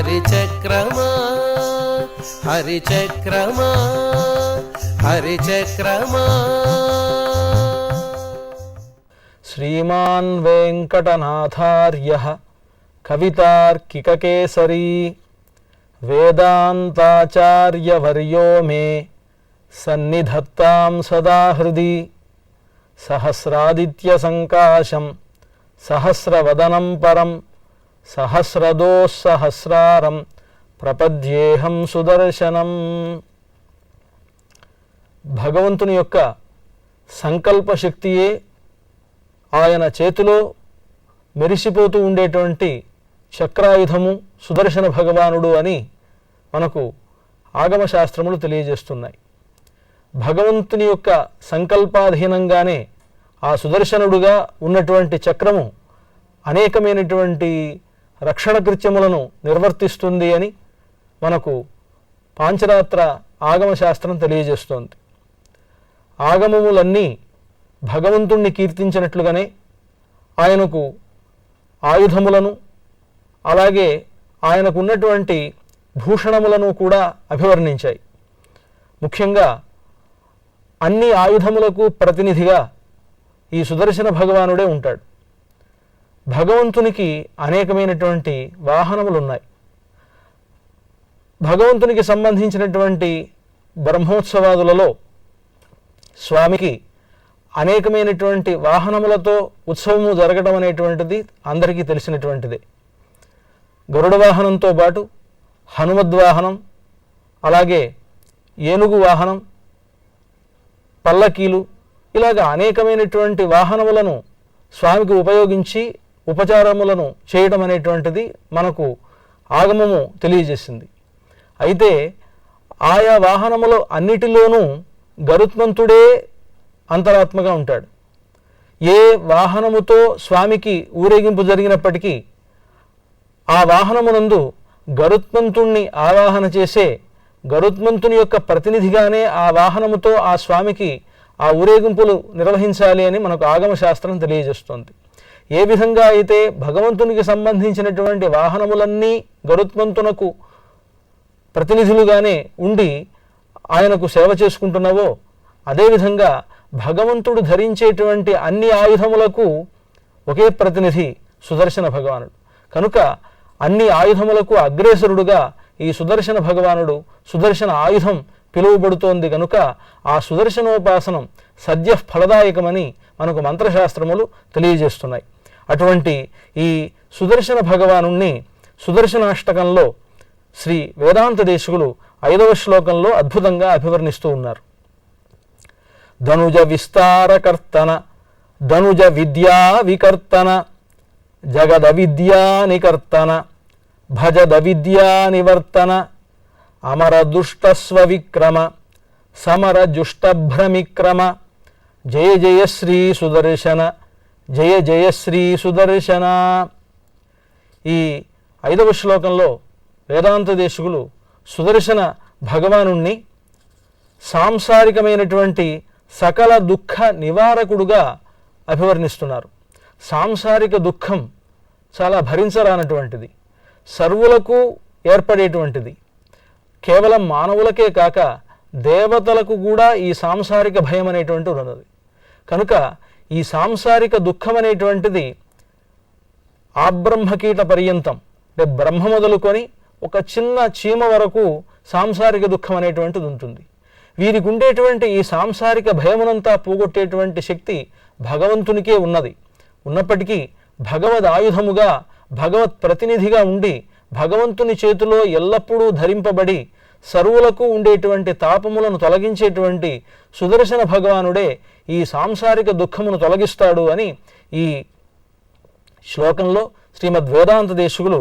హరిచక్రమా హరిచక్రమా హరిచక్రమా. శ్రీమాన్ వెంకటనాథార్యః కవితార్కికకేసరీ వేదాంతాచార్యవర్యో మే సన్నిధత్తాం సదా హృది. సహస్రాదిత్యసంకాశం సహస్రవదనం పరం సహస్రదోస్సహస్రారం ప్రపద్యేహం సుదర్శనం. భగవంతుని యొక్క సంకల్ప శక్తియే ఆయన చేతిలో మెరిసిపోతూ ఉండేటువంటి చక్రాయుధము సుదర్శన భగవానుడు అని మనకు ఆగమశాస్త్రములు తెలియజేస్తున్నాయి. భగవంతుని యొక్క సంకల్పాధీనంగానే ఆ సుదర్శనుడుగా ఉన్నటువంటి చక్రము అనేకమైనటువంటి రక్షణ కృత్యములను నిర్వర్తిస్తుంది అని మనకు పాంచరాత్ర ఆగమశాస్త్రం తెలియజేస్తోంది. ఆగమములన్నీ భగవంతుణ్ణి కీర్తించినట్లుగానే ఆయనకు ఆయుధములను అలాగే ఆయనకు ఉన్నటువంటి భూషణములను కూడా అభివర్ణించాయి. ముఖ్యంగా అన్ని ఆయుధములకు ప్రతినిధిగా ఈ సుదర్శన భగవానుడే ఉంటాడు. భగవంతునికి అనేకమైనటువంటి వాహనములు ఉన్నాయి. భగవంతునికి సంబంధించినటువంటి బ్రహ్మోత్సవాదులలో స్వామికి అనేకమైనటువంటి వాహనములతో ఉత్సవము జరగడం అనేటువంటిది అందరికీ తెలిసినటువంటిదే. గరుడ వాహనంతో పాటు హనుమద్వాహనం, అలాగే ఏనుగు వాహనం, పల్లకీలు, ఇలాగ అనేకమైనటువంటి వాహనములను స్వామికి ఉపయోగించి ఉపచారములను చేయడం అనేటువంటిది మనకు ఆగమము తెలియజేసింది. అయితే ఆయా వాహనములు అన్నిటిలోనూ గరుత్మంతుడే అంతరాత్మగా ఉంటాడు. ఏ వాహనముతో స్వామికి ఊరేగింపు జరిగినప్పటికీ ఆ వాహనమునందు గరుత్మంతుణ్ణి ఆవాహన చేసే గరుత్మంతుని యొక్క ప్రతినిధిగానే ఆ వాహనముతో ఆ స్వామికి ఆ ఊరేగింపులు నిర్వహించాలి అని మనకు ఆగమశాస్త్రం తెలియజేస్తుంది. ఏ విధంగా అయితే భగవంతునికి సంబంధించినటువంటి వాహనములన్నీ గరుత్మంతునకు ప్రతినిధులుగానే ఉండి ఆయనకు సేవ చేసుకుంటున్నావో, అదేవిధంగా భగవంతుడు ధరించేటువంటి అన్ని ఆయుధములకు ఒకే ప్రతినిధి సుదర్శన భగవానుడు. కనుక అన్ని ఆయుధములకు అగ్రేసరుడుగా ఈ సుదర్శన భగవానుడు సుదర్శన ఆయుధం పిలువబడుతోంది. కనుక ఆ సుదర్శనోపాసనం సద్య ఫలదాయకమని మనకు మంత్రశాస్త్రములు తెలియజేస్తున్నాయి. అటువంటి ఈ సుదర్శన భగవానుణ్ణి సుదర్శనాష్టకంలో శ్రీ వేదాంత దేశికులు 5వ శ్లోకంలో అద్భుతంగా అభివర్ణిస్తూ ఉన్నారు. ధనుజ విస్తారకర్తన ధనుజ విద్యా వికర్తన జగద విద్యా నికర్తన భజద విద్యా నివర్తన అమర దుష్టస్వ విక్రమ సమర జుష్టభ్రమిక్రమ జయ జయ శ్రీ సుదర్శన జయ జయ శ్రీ సుదర్శన. ఈ 5వ శ్లోకంలో వేదాంత దేశికులు సుదర్శన భగవానుణ్ణి సాంసారికమైనటువంటి సకల దుఃఖ నివారకుడుగా అభివర్ణిస్తున్నారు. సాంసారిక దుఃఖం చాలా భరించరానటువంటిది, సర్వులకు ఏర్పడేటువంటిది. కేవలం మానవులకే కాక దేవతలకు కూడా ఈ సాంసారిక భయం అనేటువంటిది ఉన్నది. కనుక ఈ సాంసారిక దుఃఖం అనేటువంటిది ఆబ్రహ్మకీట పర్యంతం, అంటే బ్రహ్మ మొదలుకొని ఒక చిన్న చీమ వరకు సాంసారిక దుఃఖం అనేటువంటిది ఉంటుంది. వీరికి ఉండేటువంటి ఈ సాంసారిక భయమునంతా పోగొట్టేటువంటి శక్తి భగవంతునికే ఉన్నది. ఉన్నప్పటికీ భగవద్ ఆయుధముగా భగవత్ ప్రతినిధిగా ఉండి భగవంతుని చేతిలో ఎల్లప్పుడూ ధరింపబడి సర్వులకు ఉండేటువంటి తాపములను తొలగించేటువంటి సుదర్శన భగవానుడే ఈ సాంసారిక దుఃఖమును తొలగిస్తాడు అని ఈ శ్లోకంలో శ్రీమద్ వేదాంత దేశికులు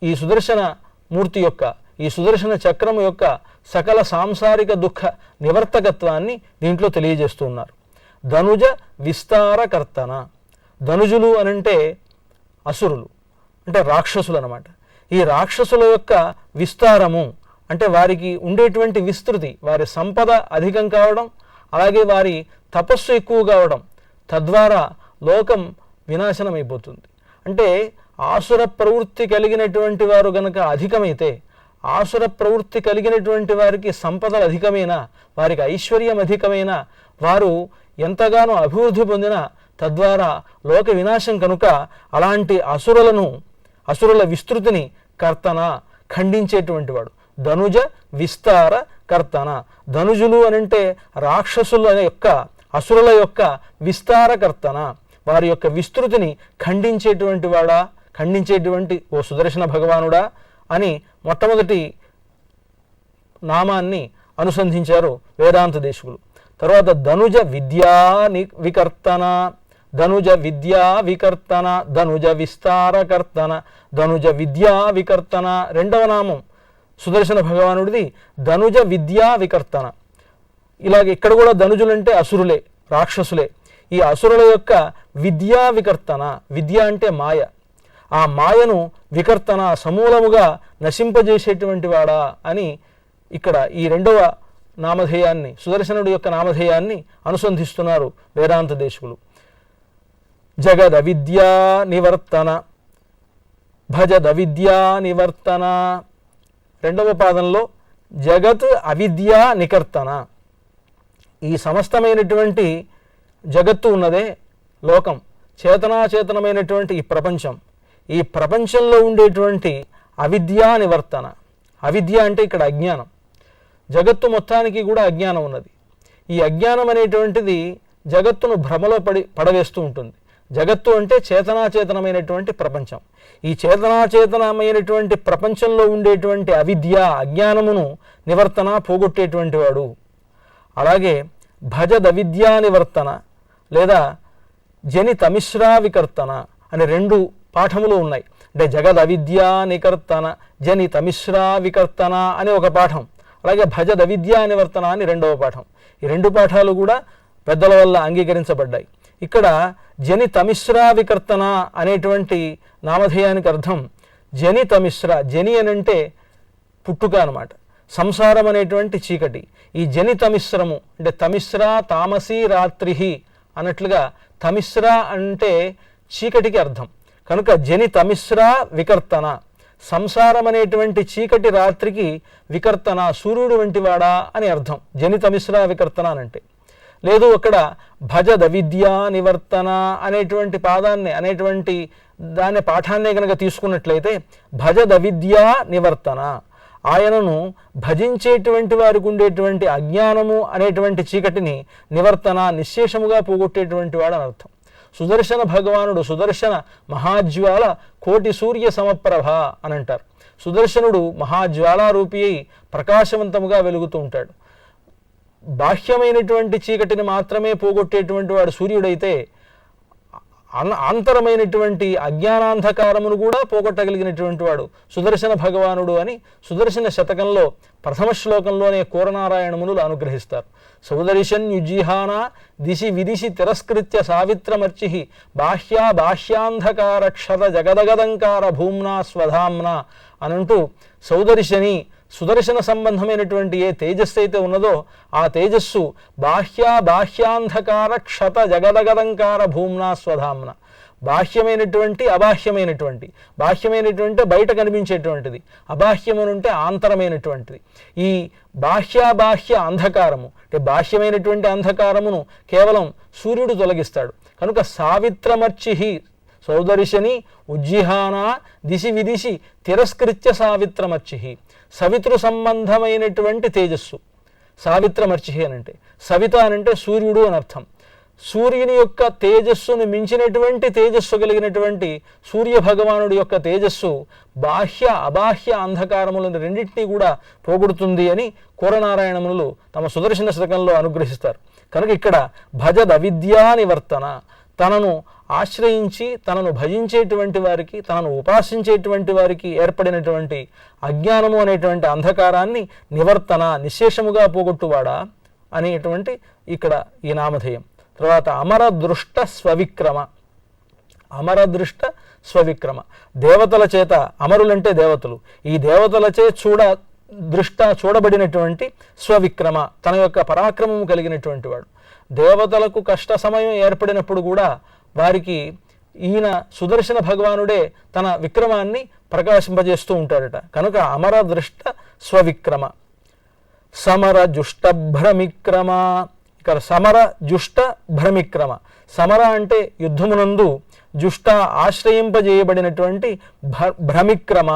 ఈ సుదర్శన మూర్తి యొక్క, ఈ సుదర్శన చక్రము యొక్క సకల సాంసారిక దుఃఖ నివర్తకత్వాన్ని దీంట్లో తెలియజేస్తూ ఉన్నారు. ధనుజ విస్తారకర్తన. ధనుజులు అనంటే అసురులు, అంటే రాక్షసులు అన్నమాట. ఈ రాక్షసుల యొక్క విస్తారము అంటే వారికి ఉండేటువంటి విస్తృతి, వారి సంపద అధికం కావడం, అలాగే వారి తపస్సు ఎక్కువ కావడం, తద్వారా లోకం వినాశనం అయిపోతుంది. అంటే ఆసుర ప్రవృత్తి కలిగినటువంటి వారు గనక అధికమైతే, ఆసుర ప్రవృత్తి కలిగినటువంటి వారికి సంపదలు అధికమైన, వారికి ఐశ్వర్యం అధికమైన, వారు ఎంతగానో అభివృద్ధి పొందిన తద్వారా లోక వినాశం కనుక అలాంటి అసురుల విస్తృతిని కర్తన ఖండించేటువంటి వాడు. ధనుజ విస్తార కర్తన. ధనుజులు అనంటే రాక్షసుల యొక్క, అసురుల యొక్క విస్తార కర్తన, వారి యొక్క విస్తృతిని ఖండించేటువంటి వాడా, ఖండించేటువంటి ఓ సుదర్శన భగవానుడా అని మొట్టమొదటి నామాన్ని అనుసంధించారు వేదాంత దేశకులు. తర్వాత ధనుజ విద్యా వికర్తన, ధనుజ విద్యా వికర్తన, ధనుజ విస్తారకర్తన, ధనుజ విద్యా వికర్తన. రెండవ నామం సుదర్శన భగవానుడిది ధనుజ విద్యా వికర్తన. ఇలాగ ఇక్కడ కూడా ధనుజులంటే అసురులే, రాక్షసులే. ఈ అసురుల యొక్క విద్యా వికర్తన, విద్య అంటే మాయ, ఆ మాయను వికర్తన సమూలముగా నశింపజేసేటువంటి వాడా అని ఇక్కడ ఈ రెండవ నామధేయాన్ని, సుదర్శనుడి యొక్క నామధేయాన్ని అనుసంధిస్తున్నారు వేదాంత దేశకులు. జగద్ అవిద్యా నివర్తన, భజద్ అవిద్యా నివర్తన. రెండవ పాదంలో జగత్ అవిద్యా నికర్తన. ఈ సమస్తమైనటువంటి జగత్తు ఉన్నదే, లోకం, చేతనాచేతనమైనటువంటి ఈ ప్రపంచం, ఈ ప్రపంచంలో ఉండేటువంటి అవిద్యా నివర్తన. అవిద్య అంటే ఇక్కడ అజ్ఞానం. జగత్తు మొత్తానికి కూడా అజ్ఞానం ఉన్నది. ఈ అజ్ఞానం అనేటువంటిది జగత్తును భ్రమలో పడవేస్తూ ఉంటుంది. జగత్తు అంటే చేతనాచేతనమైనటువంటి ప్రపంచం. ఈ చేతనాచేతనమైనటువంటి ప్రపంచంలో ఉండేటువంటి అవిద్య, అజ్ఞానమును నివర్తన పోగొట్టేటువంటి వాడు. అలాగే భజద్ అవిద్యా నివర్తన లేదా జనితమిశ్రా వికర్తన అనే రెండు పాఠములు ఉన్నాయి. అంటే జగద్ అవిద్యా నికర్తన, జనితమిశ్రా వికర్తన అనే ఒక పాఠం, అలాగే భజద్ అవిద్యా నివర్తన అని రెండవ పాఠం. ఈ రెండు పాఠాలు కూడా పెద్దల వల్ల అంగీకరించబడ్డాయి. ఇక్కడ జనితమిశ్రా వికర్తన అనేటువంటి నామధేయానికి అర్థం జనితమిశ్ర. జని అనంటే పుట్టుక అన్నమాట, సంసారం అనేటువంటి చీకటి. ఈ జనితమిశ్రము అంటే తమిశ్ర తామసి రాత్రిహి అన్నట్లుగా తమిశ్ర అంటే చీకటికి అర్థం. కనుక జనితమిశ్ర వికర్తన, సంసారం అనేటువంటి చీకటి రాత్రికి వికర్తన, సూర్యుడు వంటి వాడా అని అర్థం జనితమిశ్ర వికర్తన అనంటే. లేదు అక్కడ భజద్ అవిద్యా నివర్తన అనేటువంటి పాదాన్ని, అనేటువంటి దాని పాఠాన్నే కనుక తీసుకున్నట్లయితే భజద్ అవిద్యా నివర్తన, ఆయనను భజించేటువంటి వారికి ఉండేటువంటి అజ్ఞానము అనేటువంటి చీకటిని నివర్తన, నిశ్శేషముగా పోగొట్టేటువంటి వాడు అని అర్థం. సుదర్శన భగవానుడు సుదర్శన మహాజ్వాల కోటి సూర్య సమప్రభ అని అంటారు. సుదర్శనుడు మహాజ్వాలారూపి అయి ప్రకాశవంతముగా వెలుగుతూ ఉంటాడు. బాహ్యమైనటువంటి చీకటిని మాత్రమే పోగొట్టేటువంటి వాడు సూర్యుడైతే ఆంతరమైనటువంటి అజ్ఞానాంధకారమును కూడా పోగొట్టగలిగినటువంటి వాడు సుదర్శన భగవానుడు అని సుదర్శన శతకంలో ప్రథమ శ్లోకంలోనే కూరనారాయణమునులు అనుగ్రహిస్తారు. సౌదర్శన్యుజిహాన దిశి విదిశి తిరస్కృత్య సావిత్రమర్చి బాహ్యాంధకారక్షత జగదగదంకార భూమ్నా స్వధామ్నా అనంటూ సౌదర్శని, సుదర్శన సంబంధమైనటువంటి ఏ తేజస్సు అయితే ఉన్నదో ఆ తేజస్సు బాహ్యాంధకార క్షత జగదగదంకార భూమ్నా స్వధామ్న, బాహ్యమైనటువంటి అబాహ్యమైనటువంటి, బాహ్యమైనటువంటి బయట కనిపించేటువంటిది, అబాహ్యమునంటే ఆంతరమైనటువంటిది. ఈ బాహ్య అంధకారము అంటే బాహ్యమైనటువంటి అంధకారమును కేవలం సూర్యుడు తొలగిస్తాడు. కనుక సావిత్రమర్చి సౌదర్శని ఉజ్జిహాన దిశి విదిశి తిరస్కృత్య సావిత్రమర్చి, సవితృ సంబంధమైనటువంటి తేజస్సు సావిత్రమర్చి అనంటే. సవిత అనంటే సూర్యుడు అని అర్థం. సూర్యుని యొక్క తేజస్సును మించినటువంటి తేజస్సు కలిగినటువంటి సూర్య భగవానుడి యొక్క తేజస్సు బాహ్య అబాహ్య అంధకారములను రెండింటినీ కూడా పోగొడుతుంది అని కూరనారాయణమునులు తమ సుదర్శన శతకంలో అనుగ్రహిస్తారు. కనుక ఇక్కడ భజద్ అవిద్యా నివర్తన, తనను ఆశ్రయించి తనను భజించేటువంటి వారికి, తనను ఉపాసించేటువంటి వారికి ఏర్పడినటువంటి అజ్ఞానము అనేటువంటి అంధకారాన్ని నివర్తన, నిశ్శేషముగా పోగొట్టువాడా అనేటువంటి ఇక్కడ ఈ నామధేయం. తర్వాత అమరదృష్ట స్వవిక్రమ, అమరదృష్ట స్వవిక్రమ, దేవతల చేత, అమరులంటే దేవతలు, ఈ దేవతలచే చూడబడినటువంటి స్వవిక్రమ, తన యొక్క పరాక్రమము కలిగినటువంటి వాడు. దేవతలకు కష్ట సమయం ఏర్పడినప్పుడు కూడా వారికి ఈయన సుదర్శన భగవానుడే తన విక్రమాన్ని ప్రకాశింపజేస్తూ ఉంటాడట. కనుక అమర దృష్ట స్వవిక్రమ సమర జుష్ట భ్రమిక్రమ. ఇక్కడ సమర జుష్ట భ్రమిక్రమ. సమర అంటే యుద్ధమునందు, జుష్ట ఆశ్రయింపజేయబడినటువంటి భ్రమిక్రమ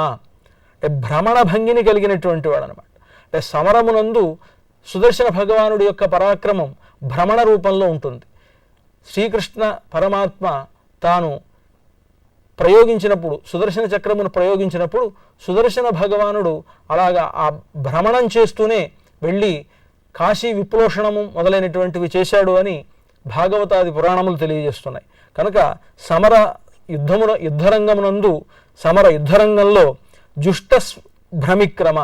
అంటే భ్రమణ భంగిని కలిగినటువంటి వాడు అనమాట. అంటే సమరమునందు సుదర్శన భగవానుడి యొక్క పరాక్రమం భ్రమణ రూపంలో ఉంటుంది. శ్రీకృష్ణ పరమాత్మ తాను ప్రయోగించినప్పుడు, సుదర్శన చక్రమును ప్రయోగించినప్పుడు సుదర్శన భగవానుడు అలాగా ఆ భ్రమణం చేస్తూనే వెళ్ళి కాశీ విప్లోషణము మొదలైనటువంటివి చేశాడు అని భాగవతాది పురాణములు తెలియజేస్తున్నాయి. కనుక సమర యుద్ధరంగమునందు, సమర యుద్ధరంగంలో జుష్ట భ్రమిక్రమ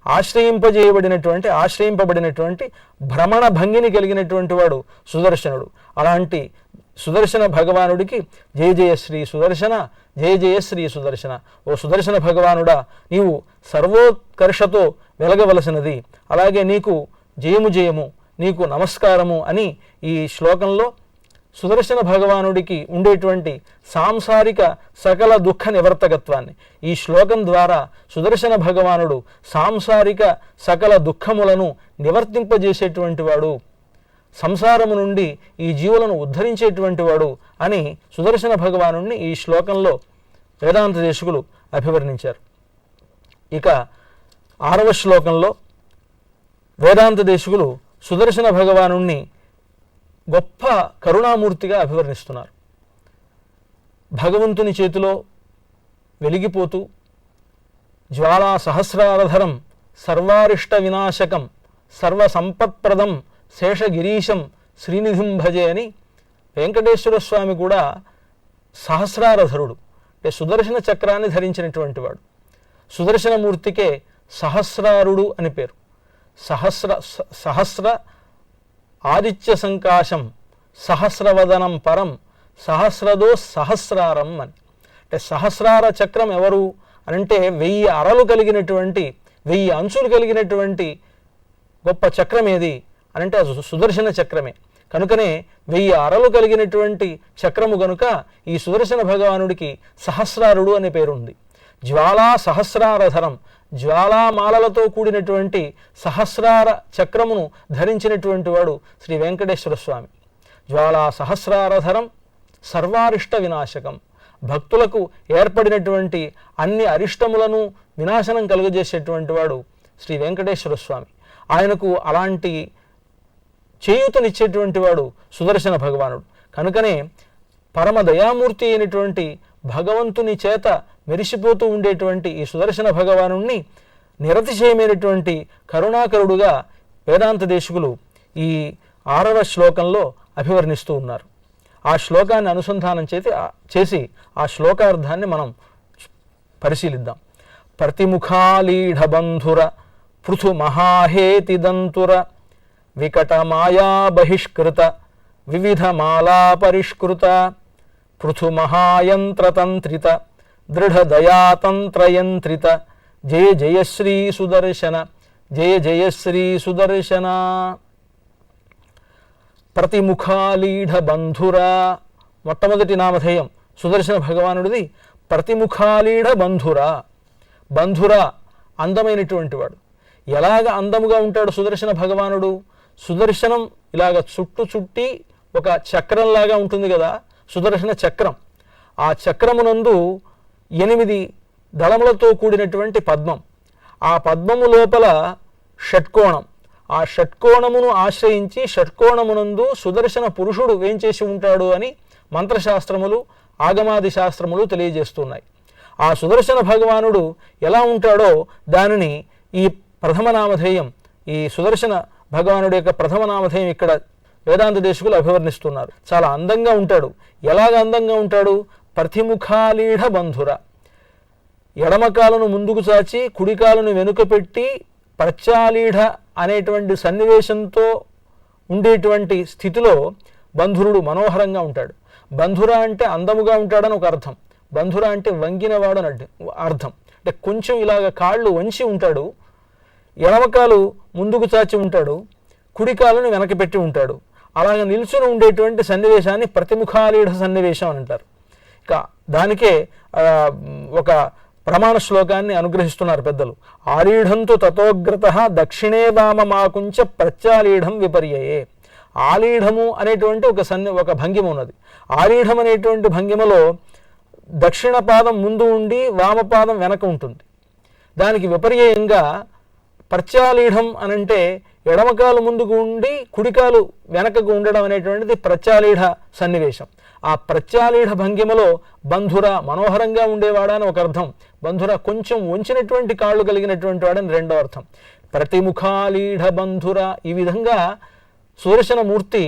ఆశ్రయింపబడినటువంటి భ్రమణ భంగిని కలిగినటువంటి వాడు సుదర్శనుడు. అలాంటి సుదర్శన భగవానుడికి జయ జయ శ్రీ సుదర్శన, జయ జయ శ్రీ సుదర్శన. ఓ సుదర్శన భగవానుడా, నీవు సర్వోత్కర్షతో వెలగవలసినది, అలాగే నీకు జయము జయము, నీకు నమస్కారము అని ఈ శ్లోకంలో సుదర్శన భగవానుడికి ఉండేటువంటి సాంసారిక సకల దుఃఖ నివర్తకత్వాన్ని, ఈ శ్లోకం ద్వారా సుదర్శన భగవానుడు సాంసారిక సకల దుఃఖములను నివర్తింపజేసేటువంటి వాడు, సంసారము నుండి ఈ జీవులను ఉద్ధరించేటువంటి వాడు అని సుదర్శన భగవానుడిని ఈ శ్లోకంలో వేదాంత దేశికులు అభివర్ణించారు. ఇక 6వ శ్లోకంలో వేదాంత దేశికులు సుదర్శన భగవానుణ్ణి గొప్ప కరుణామూర్తిగా అభివర్ణిస్తున్నారు. భగవంతుని చేతిలో వెలిగిపోతూ జ్వాలా సహస్రారధరం సర్వారిష్ట వినాశకం సర్వసంపత్ప్రదం శేషగిరీశం శ్రీనిధిం భజే అని వెంకటేశ్వర స్వామి కూడా సహస్రారధరుడు, అంటే సుదర్శన చక్రాన్ని ధరించినటువంటి వాడు. సుదర్శనమూర్తికే సహస్రారుడు అని పేరు. సహస్ర ఆదిత్య సంకాశం సహస్రవదనం పరం సహస్రదో సహస్రారం అని. అంటే సహస్రార చక్రం ఎవరు అనంటే 1000 అరలు కలిగినటువంటి, 1000 అంచులు కలిగినటువంటి గొప్ప చక్రం ఏది అనంటే సుదర్శన చక్రమే. కనుకనే 1000 అరలు కలిగినటువంటి చక్రము గనుక ఈ సుదర్శన భగవానుడికి సహస్రారుడు అనే పేరు ఉంది. జ్వాలా సహస్రారధరం, జ్వాలామాలలతో కూడినటువంటి సహస్రార చక్రమును ధరించినటువంటి వాడు శ్రీ వెంకటేశ్వర స్వామి. జ్వాలా సహస్రారధరం సర్వారిష్ట వినాశకం, భక్తులకు ఏర్పడినటువంటి అన్ని అరిష్టములను వినాశనం కలుగజేసేటువంటి వాడు శ్రీ వెంకటేశ్వర స్వామి. ఆయనకు అలాంటి చేయూతనిచ్చేటువంటి వాడు సుదర్శన భగవానుడు. కనుకనే పరమ దయామూర్తి అయినటువంటి భగవంతుని చేత మెరిసిపోతూ ఉండేటువంటి ఈ సుదర్శన భగవానుణ్ణి నిరతిశయమైనటువంటి కరుణాకరుడుగా వేదాంత దేశికులు ఈ 6వ శ్లోకంలో అభివర్ణిస్తూ ఉన్నారు. ఆ శ్లోకాన్ని అనుసంధానం చేసి ఆ శ్లోకార్థాన్ని మనం పరిశీలిద్దాం. ప్రతిముఖాలీఢబంధుర పృథు మహాహేతిదంతుర వికట మాయా బహిష్కృత వివిధ మాలా పరిష్కృత పృథు మహాయంత్రతంత్రిత దృఢదయాతంత్రయంత్రిత జయ జయ శ్రీ సుదర్శన, జయ జయ శ్రీ సుదర్శన. ప్రతిముఖాలీఢ బంధుర, మొట్టమొదటి నామధేయం సుదర్శన భగవానుడిది ప్రతిముఖాలీఢ బంధుర. బంధుర అందమైనటువంటి వాడు. ఎలాగ అందముగా ఉంటాడు సుదర్శన భగవానుడు? సుదర్శనం ఇలాగ చుట్టి ఒక చక్రంలాగా ఉంటుంది కదా సుదర్శన చక్రం. ఆ చక్రమునందు 8 దళములతో కూడినటువంటి పద్మం, ఆ పద్మము లోపల షట్కోణం, ఆ షట్కోణమును ఆశ్రయించి షట్కోణమునందు సుదర్శన పురుషుడు వేంచేసి ఉంటాడు అని మంత్రశాస్త్రములు ఆగమాది శాస్త్రములు తెలియజేస్తున్నాయి. ఆ సుదర్శన భగవానుడు ఎలా ఉంటాడో దానిని ఈ ప్రథమ నామధేయం, ఈ సుదర్శన భగవానుడి యొక్క ప్రథమ నామధేయం ఇక్కడ వేదాంత దేశికులు అభివర్ణిస్తున్నారు. చాలా అందంగా ఉంటాడు. ఎలాగ అందంగా ఉంటాడు? ప్రతిముఖాలీఢ బంధుర, ఎడమకాలను ముందుకు చాచి కుడికాలను వెనుక పెట్టి ప్రత్యాలీఢ అనేటువంటి సన్నివేశంతో ఉండేటువంటి స్థితిలో బంధురుడు మనోహరంగా ఉంటాడు. బంధుర అంటే అందముగా ఉంటాడని ఒక అర్థం, బంధుర అంటే వంగినవాడు అని అర్థం. అంటే కొంచెం ఇలాగ కాళ్ళు వంచి ఉంటాడు, ఎడమకాలు ముందుకు చాచి ఉంటాడు, కుడికాలను వెనక పెట్టి ఉంటాడు. అలాగ నిల్చుని ఉండేటువంటి సన్నివేశాన్ని ప్రతిముఖాలీఢ సన్నివేశం అని అంటారు. ఇక దానికే ఒక ప్రమాణ శ్లోకాన్ని అనుగ్రహిస్తున్నారు పెద్దలు. ఆలీఢంతు తతోగ్రత దక్షిణే వామమాకుంచ ప్రత్యాలీఢం విపర్యయే. ఆలీఢము అనేటువంటి ఒక భంగిమ ఉన్నది. ఆలీఢం అనేటువంటి భంగిమలో దక్షిణ పాదం ముందు ఉండి వామపాదం వెనక ఉంటుంది. దానికి విపర్యయంగా ప్రత్యాలీఢం అనంటే ఎడమకాలు ముందుకు ఉండి కుడికాలు వెనకకు ఉండడం అనేటువంటిది ప్రత్యాలీఢ సన్నివేశం. ఆ ప్రత్యాలీఢ భంగిమలో బంధుర మనోహరంగా ఉండేవాడని ఒక అర్థం, బంధుర కొంచెం వంచినటువంటి కాళ్ళు కలిగినటువంటి వాడని రెండో అర్థం. ప్రతిముఖాలీఢ బంధుర, ఈ విధంగా సుదర్శనమూర్తి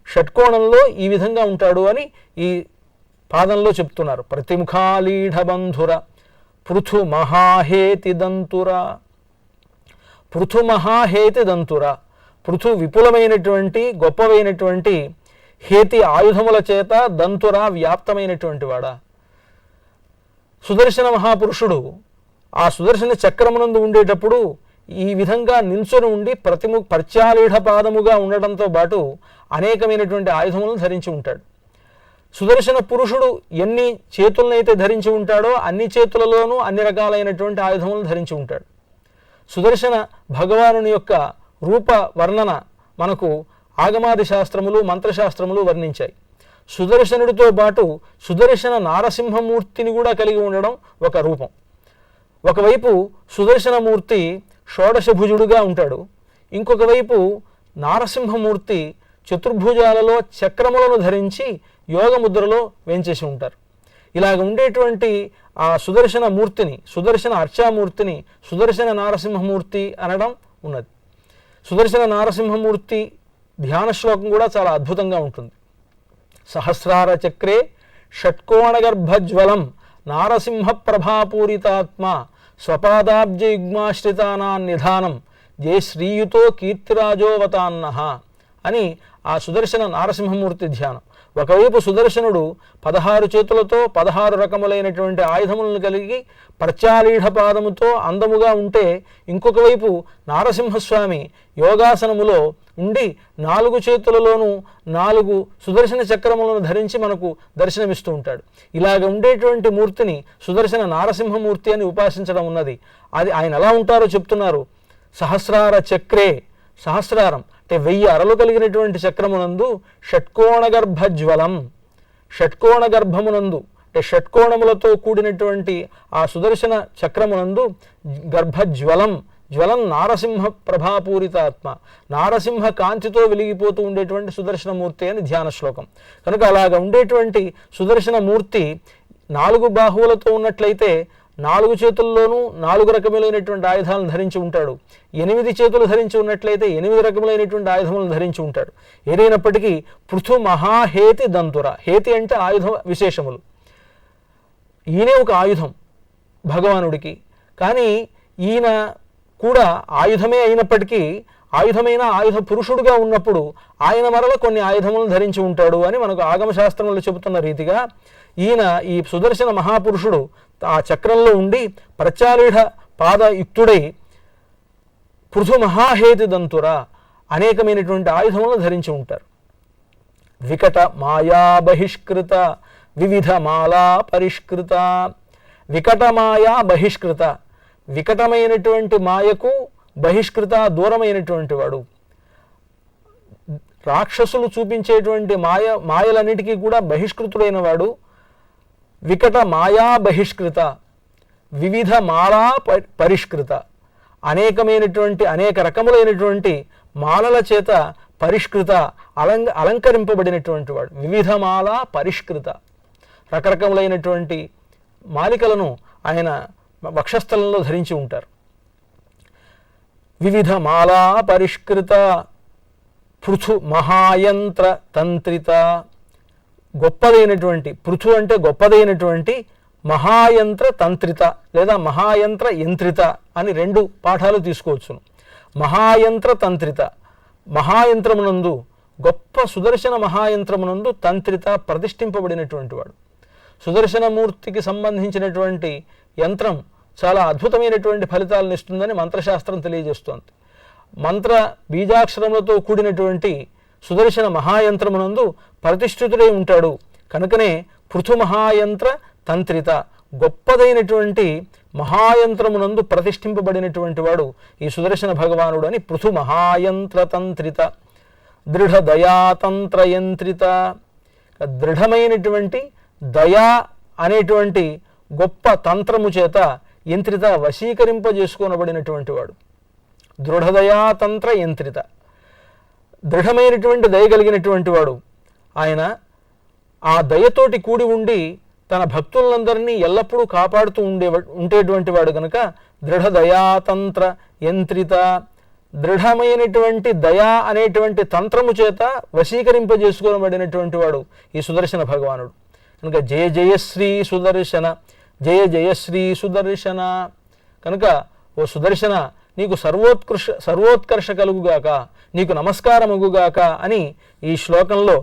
షట్కోణంలో ఈ విధంగా ఉంటాడు అని ఈ పాదంలో చెప్తున్నారు. ప్రతిముఖాలీఢ బంధుర పృథు మహాహేతి దంతుర. పృథు మహాహేతి దంతుర, పృథు విపులమైనటువంటి గొప్పవైనటువంటి, హేతి ఆయుధముల చేత, దంతుర వ్యాప్తమైనటువంటి వాడా. సుదర్శన మహాపురుషుడు ఆ సుదర్శన చక్రమునందు ఉండేటప్పుడు ఈ విధంగా నిల్చొని ఉండి ప్రత్యాలీఢ పాదముగా ఉండడంతో పాటు అనేకమైనటువంటి ఆయుధములను ధరించి ఉంటాడు. సుదర్శన పురుషుడు ఎన్ని చేతులనైతే ధరించి ఉంటాడో అన్ని చేతులలోనూ అన్ని రకాలైనటువంటి ఆయుధములను ధరించి ఉంటాడు. సుదర్శన భగవానుని యొక్క రూప వర్ణన మనకు ఆగమాది శాస్త్రములు మంత్రశాస్త్రములు వర్ణించాయి. సుదర్శనుడితో పాటు సుదర్శన నారసింహమూర్తిని కూడా కలిగి ఉండడం ఒక రూపం. ఒకవైపు సుదర్శనమూర్తి షోడశభుజుడుగా ఉంటాడు, ఇంకొక వైపు నారసింహమూర్తి చతుర్భుజాలలో చక్రములను ధరించి యోగముద్రలో వేంచేసి ఉంటారు. ఇలాగ ఉండేటువంటి ఆ సుదర్శన మూర్తిని, సుదర్శన అర్చామూర్తిని సుదర్శన నారసింహమూర్తి అనడం ఉన్నది. సుదర్శన నారసింహమూర్తి ధ్యాన శ్లోకం కూడా చాలా అద్భుతంగా ఉంటుంది. సహస్రార చక్రే షట్కోణగర్భజ్వలం నారసింహ ప్రభాపూరితాత్మ స్వపాదాబ్జయుగ్మాశ్రితానాన్ నిధానం జయ శ్రీయుతో కీర్తిరాజోవతాన్నః అని ఆ సుదర్శన నారసింహమూర్తి ధ్యానం. ఒకవైపు సుదర్శనుడు 16 చేతులతో 16 రకములైనటువంటి ఆయుధములను కలిగి ప్రత్యాలీఢ పాదముతో అందముగా ఉంటే, ఇంకొక వైపు నారసింహస్వామి యోగాసనములో ఉండి 4 చేతులలోనూ 4 సుదర్శన చక్రములను ధరించి మనకు దర్శనమిస్తూ ఉంటాడు. ఇలాగ ఉండేటువంటి మూర్తిని సుదర్శన నారసింహమూర్తి అని ఉపాసించడం ఉన్నది. అది ఆయన ఎలా ఉంటారో చెప్తున్నారు. సహస్రార చక్రే, సహస్రారం అంటే 1000 అరలు కలిగినటువంటి చక్రమునందు షట్కోణగర్భజ్వలం, షట్కోణ గర్భమునందు అంటే షట్కోణములతో కూడినటువంటి ఆ సుదర్శన చక్రమునందు గర్భజ్వలం, జ్వలం నారసింహ ప్రభాపూరితాత్మ, నారసింహ కాంతితో వెలిగిపోతూ ఉండేటువంటి సుదర్శనమూర్తి అని ధ్యాన శ్లోకం. కనుక అలాగ ఉండేటువంటి సుదర్శనమూర్తి 4 బాహువులతో ఉన్నట్లయితే 4 చేతుల్లోనూ 4 రకములైనటువంటి ఆయుధాలను ధరించి ఉంటాడు. 8 చేతులు ధరించి ఉన్నట్లయితే 8 రకములైనటువంటి ఆయుధములను ధరించి ఉంటాడు. ఏదైనప్పటికీ పృథు మహాహేతి దంతుర, హేతి అంటే ఆయుధ విశేషములు. ఈయనే ఒక ఆయుధం భగవానుడికి. కానీ ఈయన కూడా ఆయుధమే అయినప్పటికీ ఆయుధమైన ఆయుధ పురుషుడుగా ఉన్నప్పుడు ఆయన మరల కొన్ని ఆయుధములను ధరించి ఉంటాడు అని మనకు ఆగమశాస్త్రంలో చెబుతున్న రీతిగా ఈయన ఈ సుదర్శన మహాపురుషుడు ఆ చక్రంలో ఉండి ప్రత్యాలీఢ పాదయుక్తుడై పృథు మహాహేతి దంతుర అనేకమైనటువంటి ఆయుధములను ధరించి ఉంటారు. వికట మాయా బహిష్కృత వివిధ మాలా పరిష్కృత. వికట మాయా బహిష్కృత, వికటమైనటువంటి మాయకు బహిష్కృత దూరమైనటువంటి వాడు. రాక్షసులు చూపించేటువంటి మాయలన్నిటికీ కూడా బహిష్కృతుడైన వాడు. వికట మాయా బహిష్కృత వివిధ మాలా పరిష్కృత, అనేకమైనటువంటి అనేక రకములైనటువంటి మాలల చేత పరిష్కృత అలంకరింపబడినటువంటి వాడు. వివిధ మాల పరిష్కృత, రకరకములైనటువంటి మాలికలను ఆయన వక్షస్థలంలో ధరించి ఉంటారు. వివిధ మాలా పరిష్కృత పృథు మహాయంత్ర తంత్రిత, గొప్పదైనటువంటి, పృథు అంటే గొప్పదైనటువంటి, మహాయంత్ర తంత్రిత లేదా మహాయంత్ర యంత్రిత అని 2 పాఠాలు తీసుకోవచ్చును. మహాయంత్ర తంత్రిత, మహాయంత్రమునందు గొప్ప సుదర్శన మహాయంత్రమునందు తంత్రిత ప్రతిష్ఠింపబడినటువంటి వాడు. సుదర్శనమూర్తికి సంబంధించినటువంటి యంత్రం చాలా అద్భుతమైనటువంటి ఫలితాలను ఇస్తుందని మంత్రశాస్త్రం తెలియజేస్తోంది. మంత్ర బీజాక్షరములతో కూడినటువంటి సుదర్శన మహాయంత్రమునందు ప్రతిష్ఠితుడై ఉంటాడు. కనుకనే పృథు మహాయంత్ర తంత్రిత, గొప్పదైనటువంటి మహాయంత్రమునందు ప్రతిష్ఠింపబడినటువంటి వాడు ఈ సుదర్శన భగవానుడు అని పృథు మహాయంత్ర తంత్రిత, దృఢ దయాతంత్రయంత్రిత, దృఢమైనటువంటి దయా అనేటువంటి గొప్ప తంత్రము చేత యంత్రిత వశీకరింపజేసుకోనబడినటువంటి వాడు. దృఢదయాతంత్ర యంత్రిత, దృఢమైనటువంటి దయ కలిగినటువంటి వాడు. ఆయన ఆ దయతోటి కూడి ఉండి తన భక్తులందరినీ ఎల్లప్పుడూ కాపాడుతూ ఉండేటువంటి వాడు కనుక దృఢదయాతంత్ర యంత్రిత, దృఢమైనటువంటి దయా అనేటువంటి తంత్రము చేత వశీకరింపజేసుకోబడినటువంటి వాడు ఈ సుదర్శన భగవానుడు కనుక జయ జయశ్రీ సుదర్శన, జయ జయశ్రీ సుదర్శన. కనుక ఓ సుదర్శన, నీకు సర్వోత్కర్ష కలుగుగాక, నీకు నమస్కారముగుగాక అని ఈ శ్లోకంలో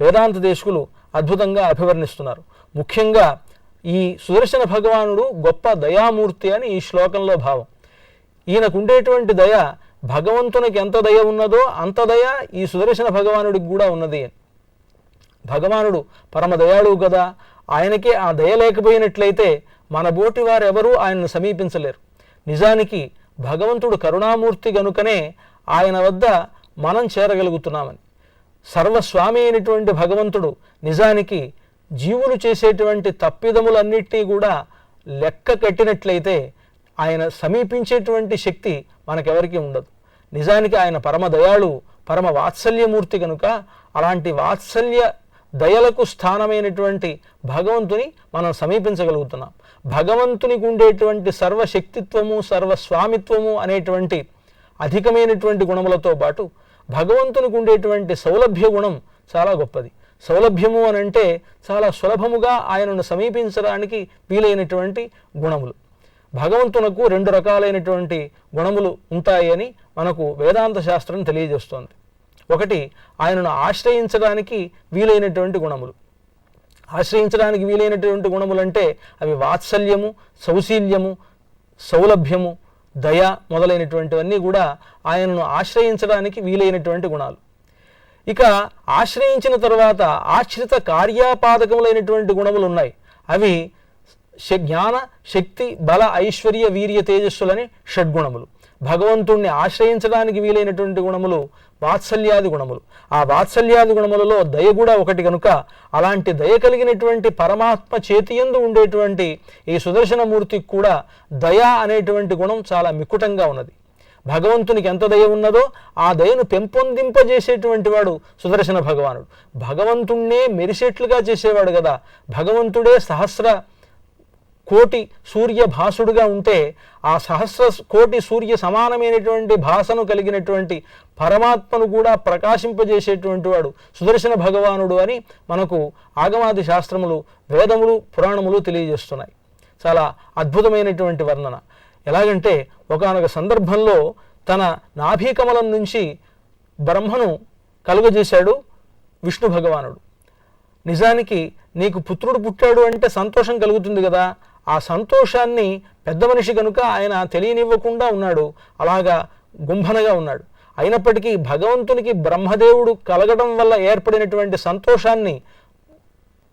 వేదాంత దేశకులు అద్భుతంగా అభివర్ణిస్తున్నారు. ముఖ్యంగా ఈ సుదర్శన భగవానుడు గొప్ప దయామూర్తి అని ఈ శ్లోకంలో భావం. ఈయనకు ఉండేటువంటి దయ భగవంతునికి ఎంత దయ ఉన్నదో అంత దయ ఈ సుదర్శన భగవానుడికి కూడా ఉన్నది. భగవానుడు పరమ దయాళువు కదా, ఆయనకే ఆ దయ లేకపోయినట్లయితే మన బోటి వారెవరూ ఆయనను సమీపించలేరు. నిజానికి భగవంతుడు కరుణామూర్తి గనుకనే ఆయన వద్ద మనం చేరగలుగుతున్నామని. సర్వస్వామి అయినటువంటి భగవంతుడు నిజానికి జీవులు చేసేటువంటి తప్పిదములన్నిటినీ కూడా లెక్క కట్టినట్లయితే ఆయన సమీపించేటువంటి శక్తి మనకెవరికీ ఉండదు. నిజానికి ఆయన పరమ దయాళు, పరమ వాత్సల్యమూర్తి కనుక అలాంటి వాత్సల్య దయలకు స్థానమైనటువంటి భగవంతుని మనం సమీపించగలుగుతున్నాం. భగవంతునికి ఉండేటువంటి సర్వశక్తిత్వము, సర్వస్వామిత్వము అనేటువంటి అధికమైనటువంటి గుణములతో పాటు భగవంతునికి ఉండేటువంటి సౌలభ్య గుణం చాలా గొప్పది. సౌలభ్యము అని అంటే చాలా సులభముగా ఆయనను సమీపించడానికి వీలైనటువంటి గుణములు. భగవంతునకు రెండు రకాలైనటువంటి గుణములు ఉంటాయని మనకు వేదాంత శాస్త్రం తెలియజేస్తోంది. ఒకటి ఆయనను ఆశ్రయించడానికి వీలైనటువంటి గుణములు. ఆశ్రయించడానికి వీలైనటువంటి గుణములు అంటే అవి వాత్సల్యము, సౌశీల్యము, సౌలభ్యము, దయ మొదలైనటువంటివన్నీ కూడా ఆయనను ఆశ్రయించడానికి వీలైనటువంటి గుణాలు. ఇక ఆశ్రయించిన తర్వాత ఆశ్రిత కార్యాపాదకములైనటువంటి గుణములు ఉన్నాయి. అవి జ్ఞాన, శక్తి, బల, ఐశ్వర్య, వీర్య, తేజస్సులని షడ్గుణములు. భగవంతుణ్ణి ఆశ్రయించడానికి వీలైనటువంటి గుణములు వాత్సల్యాది గుణములు. ఆ వాత్సల్యాది గుణములలో దయ కూడా ఒకటి కనుక అలాంటి దయ కలిగినటువంటి పరమాత్మ చేతియందు ఉండేటువంటి ఈ సుదర్శనమూర్తికి కూడా దయ అనేటువంటి గుణం చాలా మికుటంగా ఉన్నది. భగవంతునికి ఎంత దయ ఉన్నదో ఆ దయను పెంపొందింపజేసేటువంటి వాడు సుదర్శన భగవానుడు. భగవంతుణ్ణే మెరిసేట్లుగా చేసేవాడు కదా. భగవంతుడే సహస్ర కోటి సూర్య భాసుడుగా ఉంటే ఆ సహస్ర కోటి సూర్య సమానమైనటువంటి భాసను కలిగినటువంటి పరమాత్మను కూడా ప్రకాశింపజేసేటువంటి వాడు సుదర్శన భగవానుడు అని మనకు ఆగమాది శాస్త్రములు, వేదములు, పురాణములు తెలియజేస్తున్నాయి. చాలా అద్భుతమైనటువంటి వర్ణన. ఎలాగంటే ఒకానొక సందర్భంలో తన నాభీకమలం నుంచి బ్రహ్మను కలుగజేశాడు విష్ణు భగవానుడు. నిజానికి నీకు పుత్రుడు పుట్టాడు అంటే సంతోషం కలుగుతుంది కదా. ఆ సంతోషాన్ని పెద్ద మనిషి కనుక ఆయన తెలియనివ్వకుండా ఉన్నాడు, అలాగా గుంభనగా ఉన్నాడు. అయినప్పటికీ భగవంతునికి బ్రహ్మదేవుడు కలగడం వల్ల ఏర్పడినటువంటి సంతోషాన్ని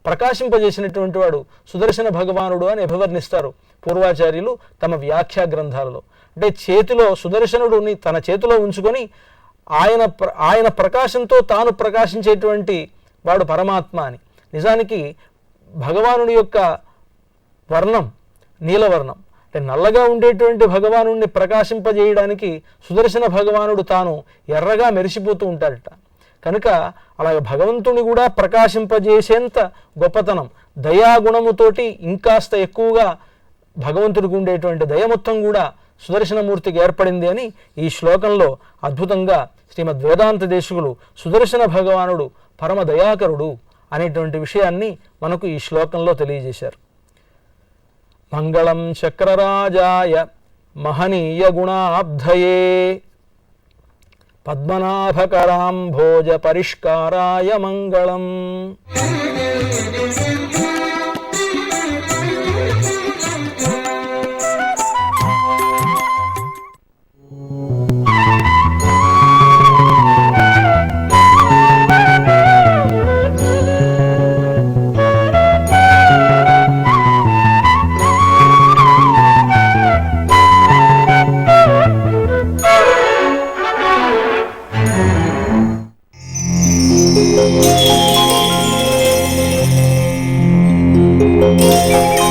ప్రకాశింపజేసినటువంటి వాడు సుదర్శన భగవానుడు అని అభివర్ణిస్తారు పూర్వాచార్యులు తమ వ్యాఖ్యా గ్రంథాలలో. అంటే చేతిలో సుదర్శనుడుని తన చేతిలో ఉంచుకొని ఆయన ప్రకాశంతో తాను ప్రకాశించేటువంటి వాడు పరమాత్మ అని. నిజానికి భగవానుడి యొక్క వర్ణం నీలవర్ణం, అంటే నల్లగా ఉండేటువంటి భగవానుడిని ప్రకాశింపజేయడానికి సుదర్శన భగవానుడు తాను ఎర్రగా మెరిసిపోతూ ఉంటాడట. కనుక అలాగే భగవంతుని కూడా ప్రకాశింపజేసేంత గొప్పతనం దయాగుణముతోటి ఇంకాస్త ఎక్కువగా భగవంతుడికి ఉండేటువంటి దయ మొత్తం కూడా సుదర్శనమూర్తికి ఏర్పడింది అని ఈ శ్లోకంలో అద్భుతంగా శ్రీమద్ వేదాంత దేశకులు సుదర్శన భగవానుడు పరమ దయాకరుడు అనేటువంటి విషయాన్ని మనకు ఈ శ్లోకంలో తెలియజేశారు. మంగళం చక్రరాజాయ మహనీయ గుణాబ్ధయే పద్మనాభకరాంభోజ పరిష్కారాయ మంగళం. Thank you.